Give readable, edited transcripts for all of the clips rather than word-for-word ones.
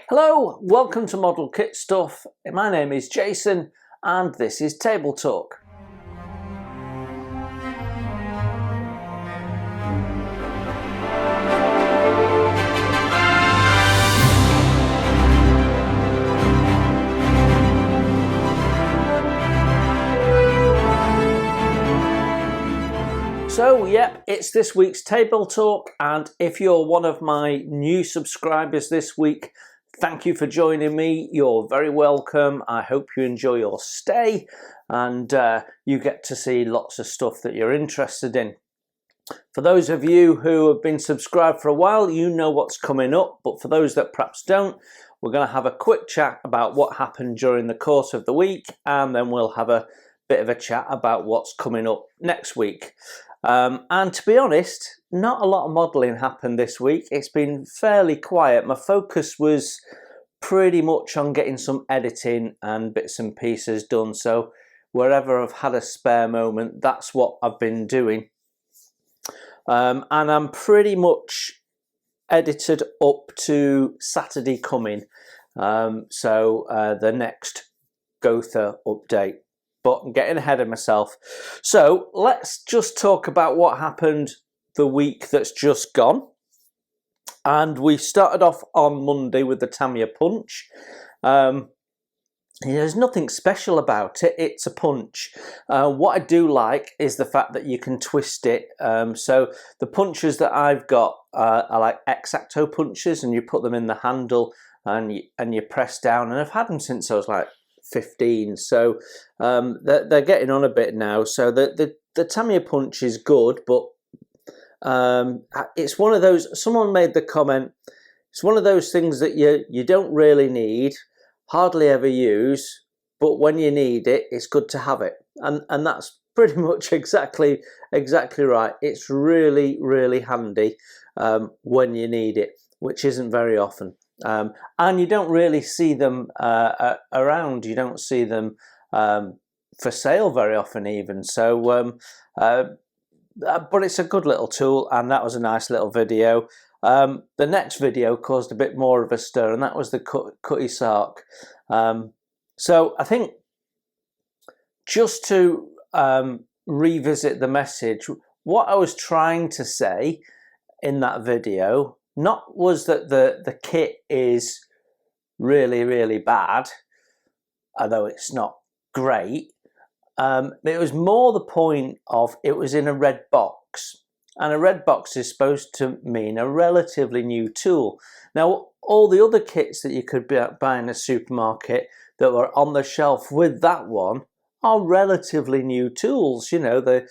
Hello, welcome to Model Kit Stuff. My name is Jason and this is Table Talk. So yep, it's this week's Table Talk, and if you're one of my new subscribers this week, thank you for joining me. You're very welcome. I hope you enjoy your stay and you get to see lots of stuff that you're interested in. For those of you who have been subscribed for a while, you know what's coming up, but for those that perhaps don't, we're going to have a quick chat about what happened during the course of the week, and then we'll have a bit of a chat about what's coming up next week. And to be honest, not a lot of modelling happened this week. It's been fairly quiet. My focus was pretty much on getting some editing and bits and pieces done. So wherever I've had a spare moment, that's what I've been doing. And I'm pretty much edited up to Saturday coming. The next Gotha update. But I'm getting ahead of myself. So let's just talk about what happened the week that's just gone. And we started off on Monday with the Tamiya punch. There's nothing special about it. It's a punch. What I do like is the fact that you can twist it. So the punches that I've got are like X-Acto punches, and you put them in the handle and you press down. And I've had them since I was like 15, so they're getting on a bit now. So the Tamiya punch is good, but it's one of those, someone made the comment, it's one of those things that you don't really need, hardly ever use, but when you need it, it's good to have it. And that's pretty much exactly right. It's really handy when you need it, which isn't very often. And you don't really see them around. You don't see them for sale very often even. So, but it's a good little tool, and that was a nice little video. The next video caused a bit more of a stir, and that was the Cutty Sark. So I think just to revisit the message, what I was trying to say in that video, not was that the kit is really bad, although it's not great. It was more the point of it was in a red box, and a red box is supposed to mean a relatively new tool. Now, all the other kits that you could buy in a supermarket that were on the shelf with that one are relatively new tools. You know, the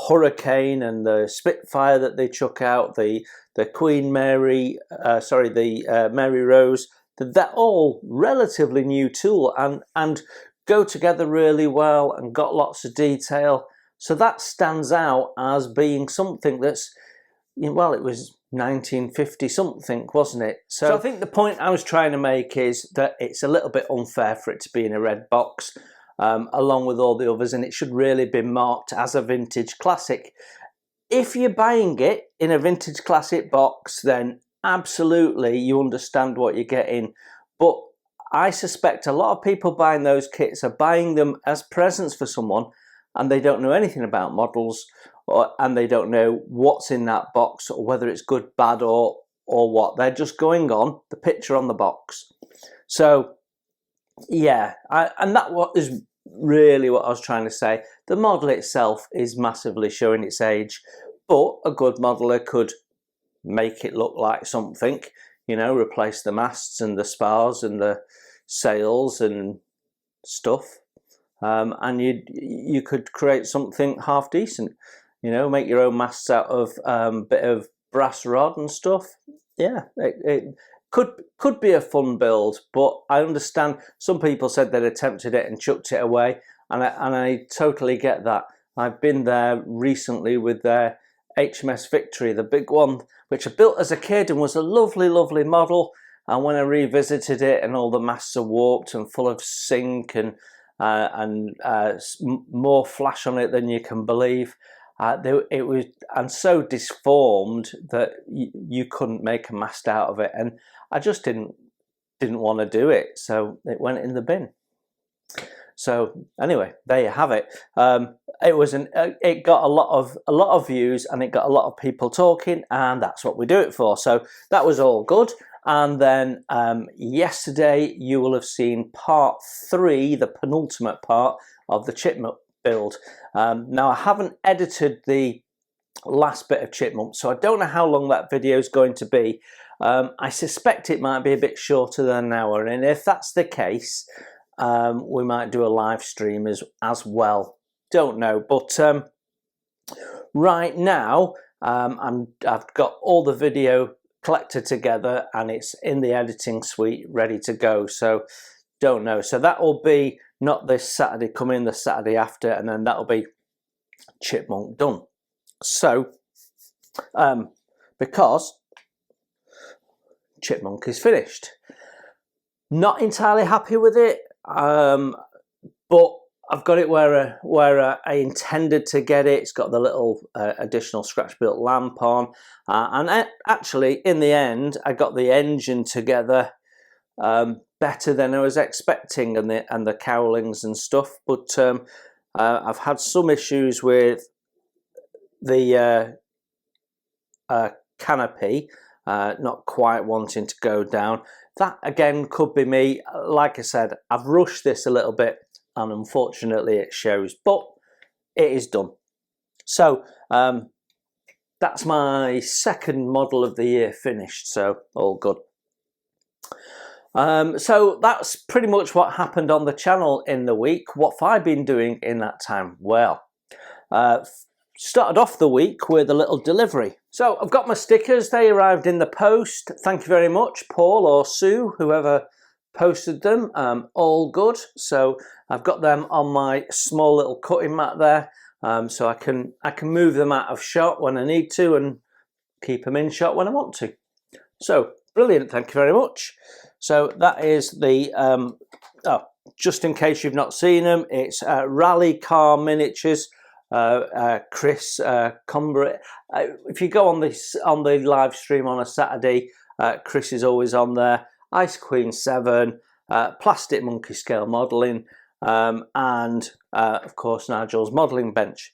Hurricane and the Spitfire that they chuck out, the Queen Mary, the Mary Rose, they're all relatively new tool and go together really well and got lots of detail. So that stands out as being something that's, well, it was 1950 something, wasn't it? So I think the point I was trying to make is that it's a little bit unfair for it to be in a red box, along with all the others, and it should really be marked as a vintage classic. If you're buying it in a vintage classic box, then absolutely you understand what you're getting. But I suspect a lot of people buying those kits are buying them as presents for someone, and they don't know anything about models, and they don't know what's in that box, or whether it's good, bad, or what. They're just going on the picture on the box. So yeah, and that is really what I was trying to say. The model itself is massively showing its age, but a good modeler could make it look like something, you know, replace the masts and the spars and the sails and stuff, and you could create something half decent, you know, make your own masts out of bit of brass rod and stuff. Yeah, it could be a fun build, but I understand some people said they'd attempted it and chucked it away, and I totally get that. I've been there recently with their HMS Victory, the big one, which I built as a kid and was a lovely model, and when I revisited it and all the masts are warped and full of sink and more flash on it than you can believe, it was and so disformed that you couldn't make a mast out of it, and I just didn't want to do it, so it went in the bin. So anyway, there you have it. It got a lot of views, and it got a lot of people talking, and that's what we do it for. So that was all good. And then yesterday you will have seen part 3, the penultimate part of the Chipmunk build. Now I haven't edited the last bit of Chipmunk, so I don't know how long that video is going to be. I suspect it might be a bit shorter than an hour, and if that's the case, we might do a live stream as well. Don't know, but right now I've got all the video collected together, and it's in the editing suite ready to go. So don't know. So that will be not this Saturday coming, the Saturday after, and then that'll be Chipmunk done. So because Chipmunk is finished, not entirely happy with it. But I've got it where I intended to get it. It's got the little additional scratch built lamp on, and actually in the end I got the engine together better than I was expecting, and the cowlings and stuff. But I've had some issues with the canopy not quite wanting to go down. That again could be me. Like I said, I've rushed this a little bit, and unfortunately it shows, but it is done. So that's my second model of the year finished, so all good. So that's pretty much what happened on the channel in the week. What have I been doing in that time? Well, started off the week with a little delivery. So I've got my stickers. They arrived in the post. Thank you very much, Paul or Sue, whoever posted them. All good. So I've got them on my small little cutting mat there, so I can move them out of shot when I need to and keep them in shot when I want to. So brilliant. Thank you very much. So that is the just in case you've not seen them, it's Rally Car Miniatures. Chris Cumber. If you go on the live stream on a Saturday, Chris is always on there. Ice Queen 7, Plastic Monkey Scale Modelling, and of course Nigel's modelling bench.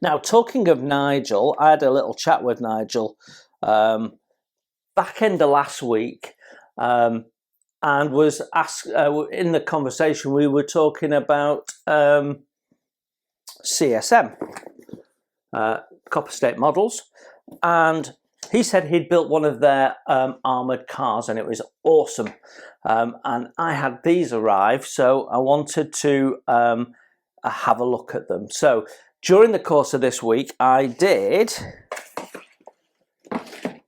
Now, talking of Nigel, I had a little chat with Nigel back end of last week, and was asked in the conversation we were talking about CSM, Copper State Models, and he said he'd built one of their armoured cars, and it was awesome. And I had these arrive, so I wanted to have a look at them. So during the course of this week, I did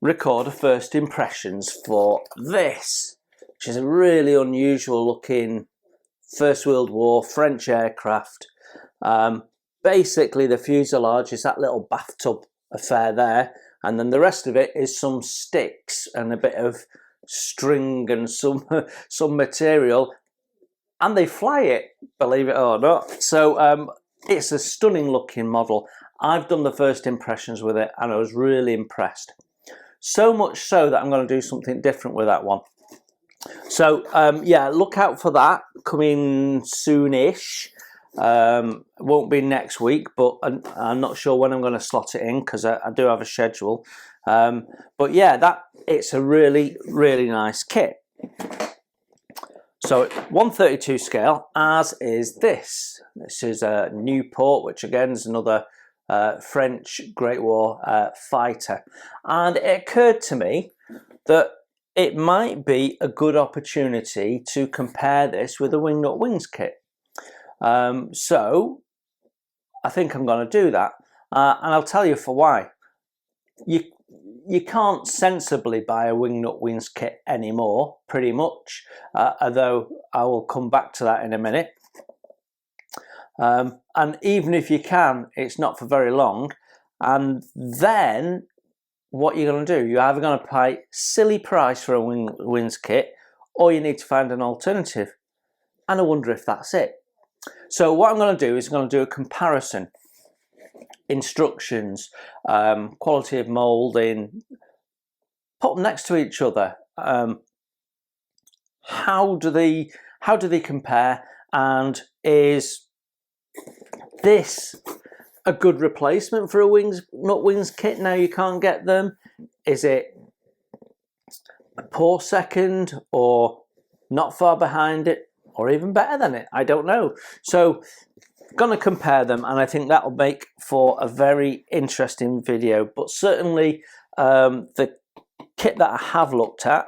record a first impressions for this, which is a really unusual looking First World War French aircraft. Basically, the fuselage is that little bathtub affair there, and then the rest of it is some sticks and a bit of string and some material, and they fly it, believe it or not. So it's a stunning looking model. I've done the first impressions with it, and I was really impressed. So much so that I'm going to do something different with that one. So yeah, look out for that coming soonish. Won't be next week, but I'm not sure when I'm going to slot it in, because I do have a schedule. But yeah, it's a really nice kit. So 1/32 scale, as is this. This is a Newport, which again is another French Great War fighter. And it occurred to me that it might be a good opportunity to compare this with a Wingnut Wings kit. So I think I'm going to do that, and I'll tell you for why. You can't sensibly buy a Wingnut Wings kit anymore, pretty much, although I will come back to that in a minute. And even if you can, it's not for very long. And then what you're going to do, you're either going to pay silly price for a Wings kit, or you need to find an alternative. And I wonder if that's it. So what I'm going to do is I'm going to do a comparison. instructions, quality of moulding, put them next to each other. How do they compare, and is this a good replacement for a nut wings kit now you can't get them? Is it a poor second, or not far behind it, or even better than it? I don't know. So gonna compare them, and I think that'll make for a very interesting video. But certainly the kit that I have looked at,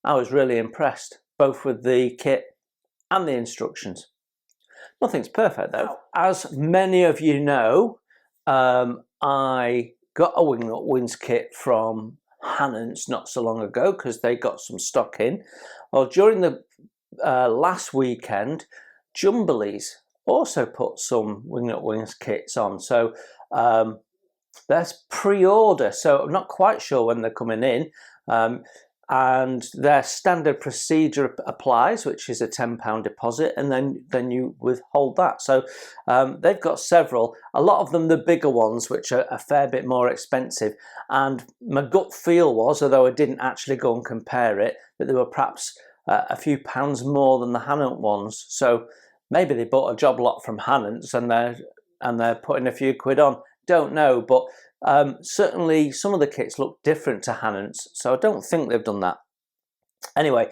I was really impressed, both with the kit and the instructions. Nothing's perfect though. As many of you know, I got a Wingnut Wings kit from Hannants not so long ago because they got some stock in. Well, during the last weekend, Jumblies also put some Wingnut Wings kits on. So there's pre-order, so I'm not quite sure when they're coming in. And their standard procedure applies, which is a £10 deposit, and then you withhold that. So they've got several, a lot of them the bigger ones, which are a fair bit more expensive. And my gut feel was, although I didn't actually go and compare it, that they were perhaps a few pounds more than the Hannant ones. So maybe they bought a job lot from Hannants and they're putting a few quid on. Don't know, but certainly some of the kits look different to Hannants, so I don't think they've done that. Anyway,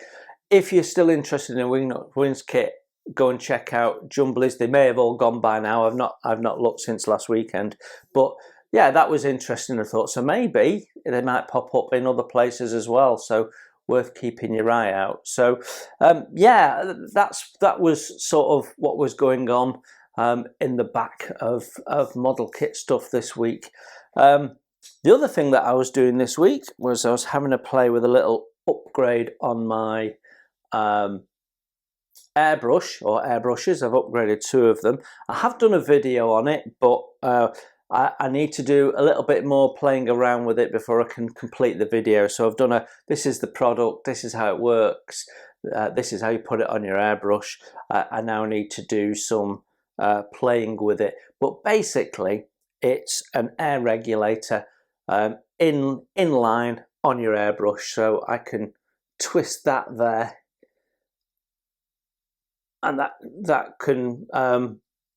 if you're still interested in a Wingnut Wings kit, go and check out Jumblies. They may have all gone by now. I've not looked since last weekend, but yeah, that was interesting, I thought. So maybe they might pop up in other places as well, so worth keeping your eye out. So yeah, that was sort of what was going on in the back of Modelkit stuff this week. The other thing that I was doing this week was I was having a play with a little upgrade on my airbrush, or airbrushes. I've upgraded 2 of them. I have done a video on it, but I need to do a little bit more playing around with it before I can complete the video. So I've done this is the product, this is how it works, this is how you put it on your airbrush. I now need to do some playing with it, but basically it's an air regulator in line on your airbrush, so I can twist that there, and that can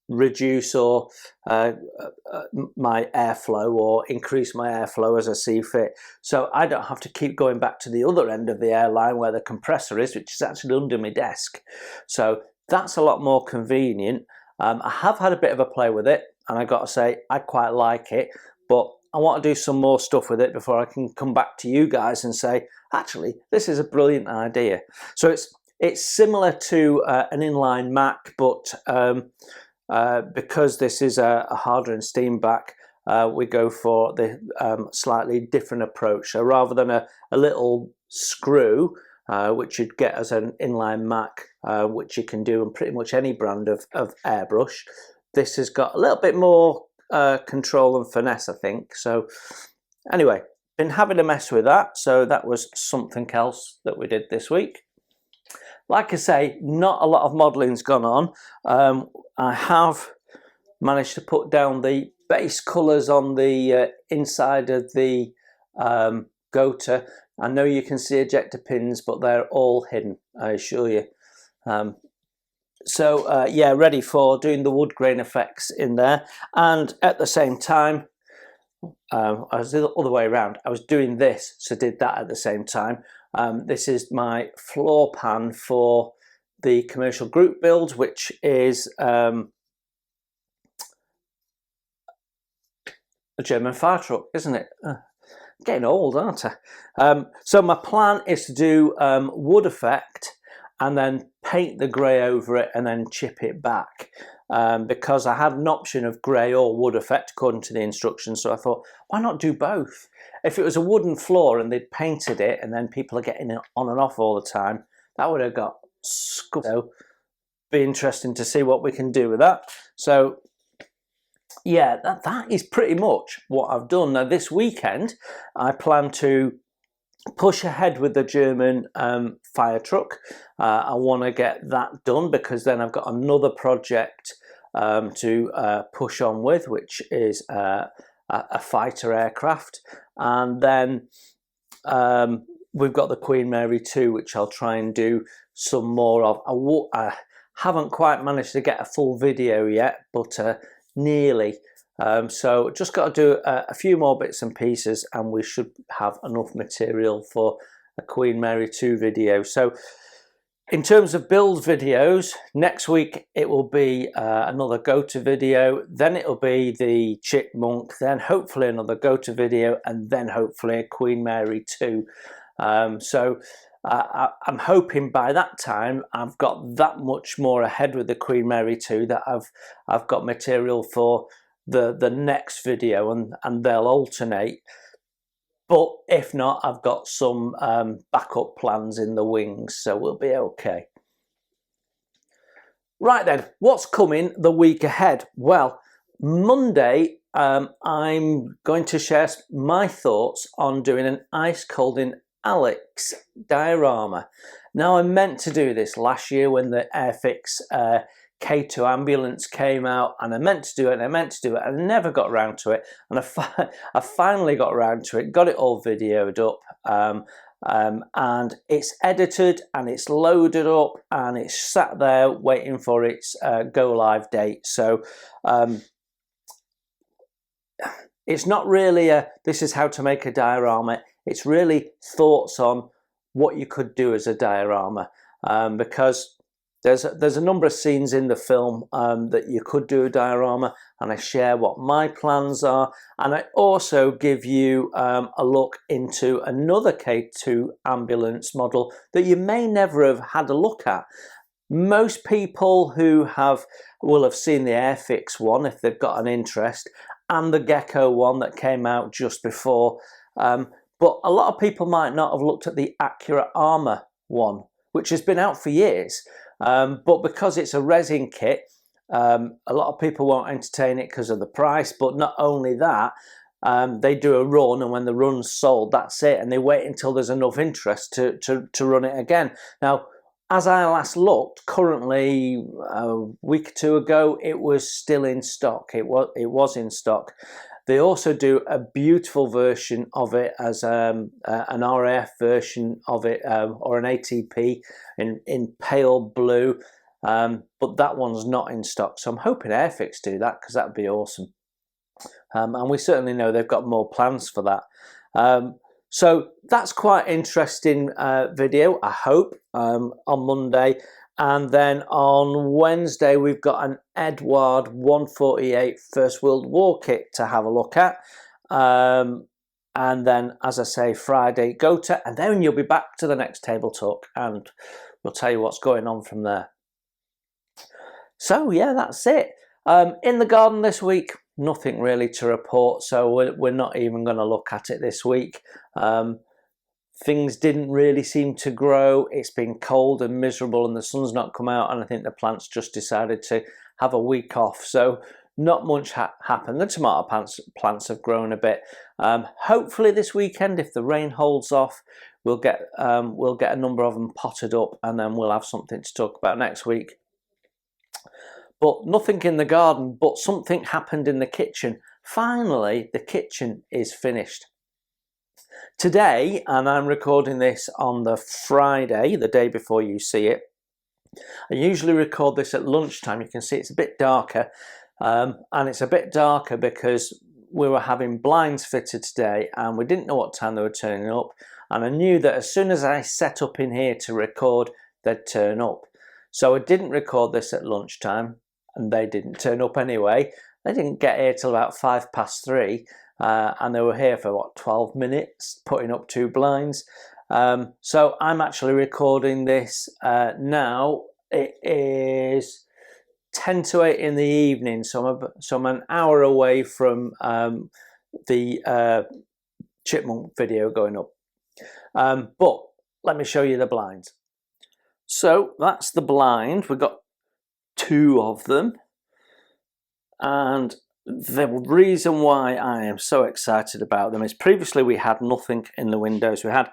reduce or my airflow, or increase my airflow as I see fit. So I don't have to keep going back to the other end of the airline where the compressor is, which is actually under my desk. So that's a lot more convenient. I have had a bit of a play with it, and I got to say I quite like it, but I want to do some more stuff with it before I can come back to you guys and say, actually, this is a brilliant idea. So it's similar to an inline Mac, but because this is a harder and steam back, we go for the slightly different approach. So rather than a little screw, which you'd get as an inline Mac, which you can do in pretty much any brand of airbrush, this has got a little bit more control and finesse, I think. So anyway, been having a mess with that, so that was something else that we did this week. Like I say, not a lot of modelling's gone on. I have managed to put down the base colours on the inside of the goater. I know you can see ejector pins, but they're all hidden, I assure you. So yeah, ready for doing the wood grain effects in there. And at the same time, I was the other way around. I was doing this, so did that at the same time. This is my floor pan for the commercial group build, which is a German fire truck, isn't it? Getting old, aren't I? So my plan is to do wood effect and then paint the grey over it and then chip it back, because I had an option of grey or wood effect according to the instructions. So I thought, why not do both? If it was a wooden floor and they'd painted it and then people are getting it on and off all the time, that would have got scuffed. So be interesting to see what we can do with that. So yeah, that is pretty much what I've done. Now this weekend I plan to push ahead with the German fire truck. I want to get that done because then I've got another project to push on with, which is a fighter aircraft. And then we've got the Queen Mary 2, which I'll try and do some more of. I haven't quite managed to get a full video yet, but nearly. So just got to do a few more bits and pieces, and we should have enough material for a Queen Mary 2 video. So in terms of build videos, next week it will be another go-to video, then it'll be the Chipmunk, then hopefully another go-to video, and then hopefully a Queen Mary 2. So I'm hoping by that time I've got that much more ahead with the Queen Mary 2 that I've got material for the next video, and they'll alternate. But if not, I've got some backup plans in the wings, so we'll be okay. Right then, what's coming the week ahead? Well, Monday, I'm going to share my thoughts on doing an Ice Cold in Alex diorama. Now, I meant to do this last year when the Airfix K2 ambulance came out, and I meant to do it, and I never got around to it, and I finally got around to it, got it all videoed up, and it's edited and it's loaded up and it's sat there waiting for its go live date. So it's not really this is how to make a diorama. It's really thoughts on what you could do as a diorama, because there's a number of scenes in the film that you could do a diorama, and I share what my plans are, and I also give you a look into another K2 ambulance model that you may never have had a look at. Most people who will have seen the Airfix one if they've got an interest, and the Gecko one that came out just before, but a lot of people might not have looked at the Accurate Armour one, which has been out for years. But because it's a resin kit, a lot of people won't entertain it because of the price. But not only that, they do a run, and when the run's sold, that's it, and they wait until there's enough interest to run it again. Now, as I last looked, currently a week or two ago, it was still in stock. It was in stock. They also do a beautiful version of it as an RAF version of it, or an ATP in pale blue, but that one's not in stock. So I'm hoping Airfix do that, because that would be awesome. And we certainly know they've got more plans for that. So that's quite interesting video, I hope, on Monday. And then on Wednesday, we've got an Edward 148 First World War kit to have a look at. And then, as I say, Friday, go to, and then you'll be back to the next table talk, and we'll tell you what's going on from there. So, yeah, that's it. In the garden this week, nothing really to report, so we're not even going to look at it this week. Things didn't really seem to grow. It's been cold and miserable, and the sun's not come out, and I think the plants just decided to have a week off. So not much happened. The tomato plants have grown a bit. Hopefully this weekend, if the rain holds off, we'll get a number of them potted up, and then we'll have something to talk about next week. But nothing in the garden, but something happened in the kitchen. Finally, the kitchen is finished. Today, and I'm recording this on the Friday, the day before you see it. I usually record this at lunchtime. You can see it's a bit darker, and it's a bit darker because we were having blinds fitted today, and we didn't know what time they were turning up, and I knew that as soon as I set up in here to record, they'd turn up. So I didn't record this at lunchtime, and they didn't turn up anyway. They didn't get here till about 3:05. And they were here for 12 minutes putting up 2 blinds. So I'm actually recording this now. It is 10 to 8 in the evening, so I'm an hour away from the Chipmunk video going up. But let me show you the blinds. So that's the blind. We've got 2 of them, and the reason why I am so excited about them is previously we had nothing in the windows. We had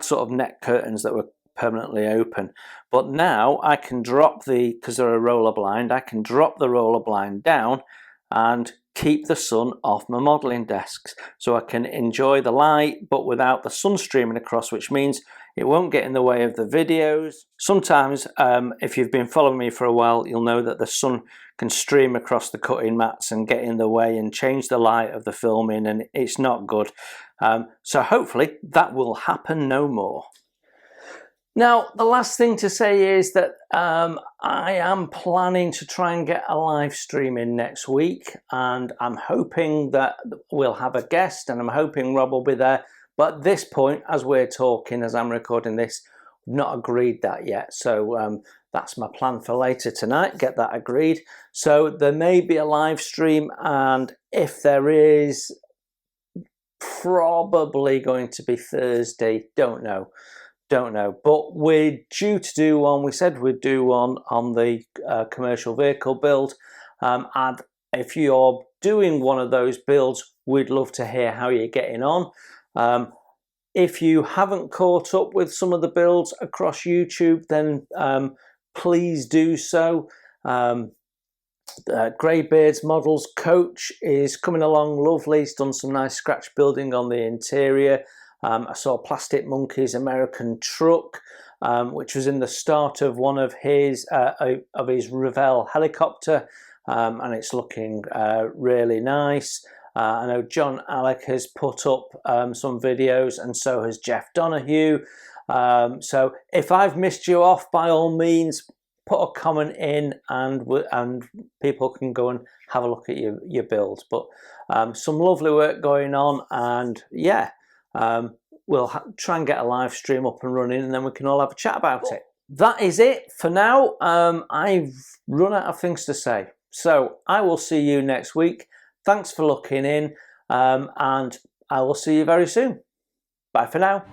sort of net curtains that were permanently open. But now I can drop because they're a roller blind, I can drop the roller blind down and keep the sun off my modelling desks, so I can enjoy the light but without the sun streaming across, which means it won't get in the way of the videos. Sometimes if you've been following me for a while, you'll know that the sun can stream across the cutting mats and get in the way and change the light of the filming, and it's not good. So hopefully that will happen no more. Now, the last thing to say is that I am planning to try and get a live stream in next week, and I'm hoping that we'll have a guest, and I'm hoping Rob will be there. But at this point, as we're talking, as I'm recording this, we've not agreed that yet. So that's my plan for later tonight, get that agreed. So there may be a live stream, and if there is, probably going to be Thursday, don't know, but we're due to do one. We said we'd do one on the commercial vehicle build, and if you're doing one of those builds, we'd love to hear how you're getting on. If you haven't caught up with some of the builds across YouTube, then please do so. Greybeard's Models Coach is coming along lovely. He's done some nice scratch building on the interior. I saw Plastic Monkey's American truck, which was in the start of one of his Revell helicopter, and it's looking really nice. I know John Alec has put up some videos, and so has Jeff Donahue. So if I've missed you off, by all means, put a comment in, and people can go and have a look at your build. But some lovely work going on, and yeah. We'll try and get a live stream up and running, and then we can all have a chat about it. That is it for now. I've run out of things to say, so I will see you next week. Thanks for looking in, and I will see you very soon. Bye for now.